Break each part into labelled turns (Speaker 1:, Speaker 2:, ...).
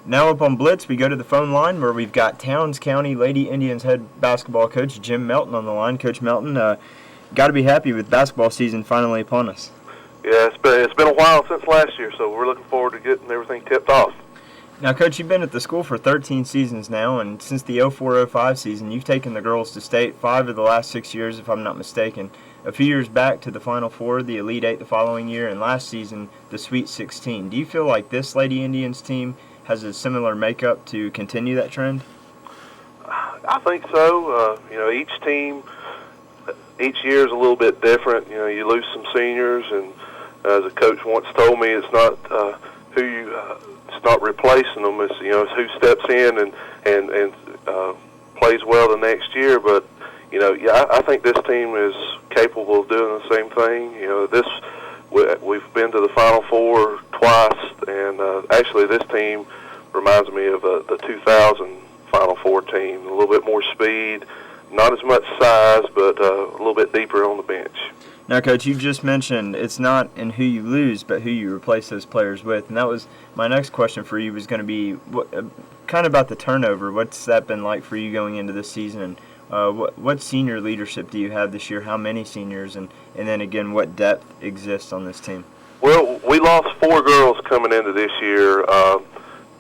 Speaker 1: Now up on Blitz, we go to the phone line where we've got Towns County Lady Indians head basketball coach Jim Melton on the line. Coach Melton, got to be happy with basketball season finally upon us.
Speaker 2: Yeah, it's been a while since last year, so we're looking forward to getting everything tipped off.
Speaker 1: Now, Coach, you've been at the school for 13 seasons now, and since the 04-05 season, you've taken the girls to state 5 of the last 6 years, if I'm not mistaken. A few years back to the Final Four, the Elite Eight the following year, and last season, the Sweet 16. Do you feel like this Lady Indians team has a similar makeup to continue that trend?
Speaker 2: I think so. Each team, each year is a little bit different. You lose some seniors, and as a coach once told me, it's not it's not replacing them. It's it's who steps in and plays well the next year. But I think this team is capable of doing the same thing. We've been to the Final Four twice, and actually this team reminds me of the 2000 Final Four team. A little bit more speed, not as much size, but a little bit deeper on the bench.
Speaker 1: Now, Coach, you just mentioned it's not in who you lose, but who you replace those players with. And that was my next question for you was going to be kind of about the turnover. What's that been like for you going into this season? And what senior leadership do you have this year? How many seniors? And then, again, what depth exists on this team?
Speaker 2: Well, we lost 4 girls coming into this year.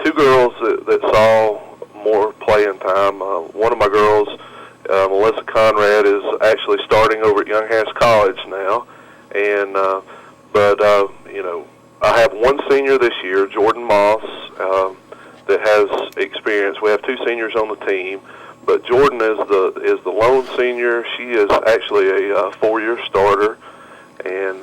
Speaker 2: 2 girls that saw more playing time. One of my girls, Melissa Conrad, is actually starting over at Young Harris College now, and I have 1 senior this year, Jordan Moss, that has experience. We have 2 seniors on the team, but Jordan is the lone senior. She is actually a 4-year starter, and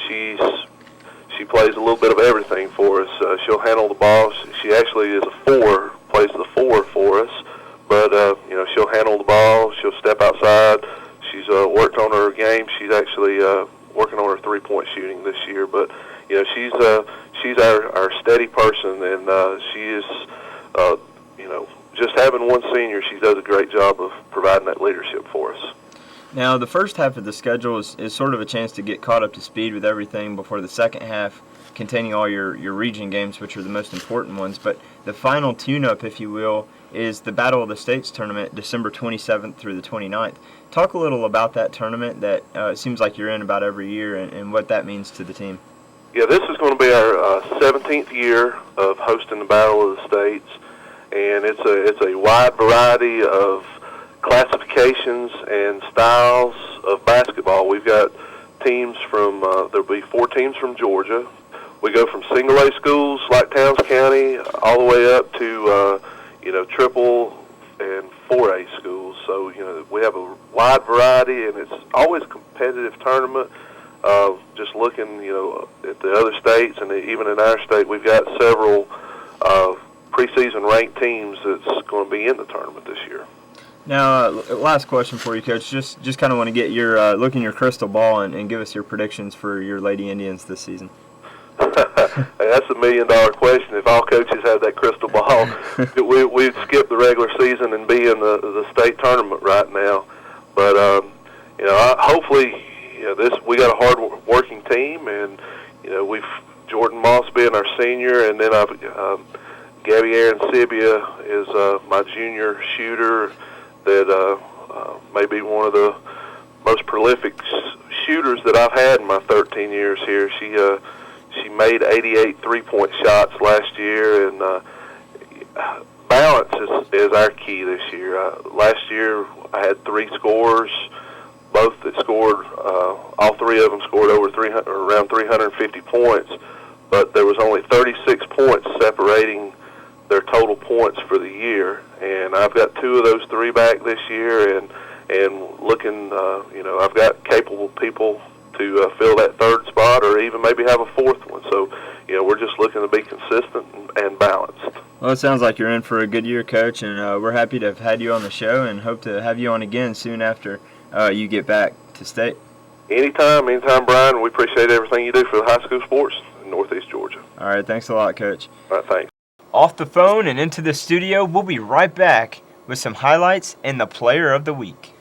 Speaker 2: she plays a little bit of everything for us. She'll handle the ball. She actually is a 4, plays the 4 for us. But, she'll handle the ball. She'll step outside. She's worked on her game. She's actually working on her three-point shooting this year. But, she's our steady person, and she is, just having 1 senior, she does a great job of providing that leadership for us.
Speaker 1: Now, the first half of the schedule is sort of a chance to get caught up to speed with everything before the second half, containing all your region games, which are the most important ones. But the final tune-up, if you will, is the Battle of the States tournament, December 27th through the 29th. Talk a little about that tournament that it seems like you're in about every year and what that means to the team.
Speaker 2: Yeah, this is going to be our 17th year of hosting the Battle of the States, and it's a wide variety of classifications and styles of basketball. We've got teams from, there'll be 4 teams from Georgia. We go from single A schools like Towns County all the way up to triple and 4A schools. So, we have a wide variety, and it's always a competitive tournament. Just looking, at the other states, and even in our state, we've got several preseason ranked teams that's going to be in the tournament this year.
Speaker 1: Now, last question for you, Coach. Just kind of want to get your look in your crystal ball and give us your predictions for your Lady Indians this season.
Speaker 2: Hey, that's $1 million question. If all coaches had that crystal ball, we'd skip the regular season and be in the state tournament right now. But hopefully, we got a hard working team, and we've Jordan Moss being our senior, and then Gabby Aaron Sibia is my junior shooter that may be one of the most prolific shooters that I've had in my 13 years here. She made 88 three-point shots last year, and balance is our key this year. Last year I had 3 scorers, both that scored, all 3 of them scored over around 350 points, but there was only 36 points separating their total points for the year, and I've got 2 of those 3 back this year, and looking, I've got capable people to fill that 3rd spot or even maybe have a 4th one. So, we're just looking to be consistent and balanced.
Speaker 1: Well, it sounds like you're in for a good year, Coach, and we're happy to have had you on the show and hope to have you on again soon after you get back to state.
Speaker 2: Anytime, Brian. We appreciate everything you do for the high school sports in Northeast Georgia.
Speaker 1: All right, thanks a lot, Coach.
Speaker 2: All right, thanks.
Speaker 1: Off the phone and into the studio, we'll be right back with some highlights and the player of the week.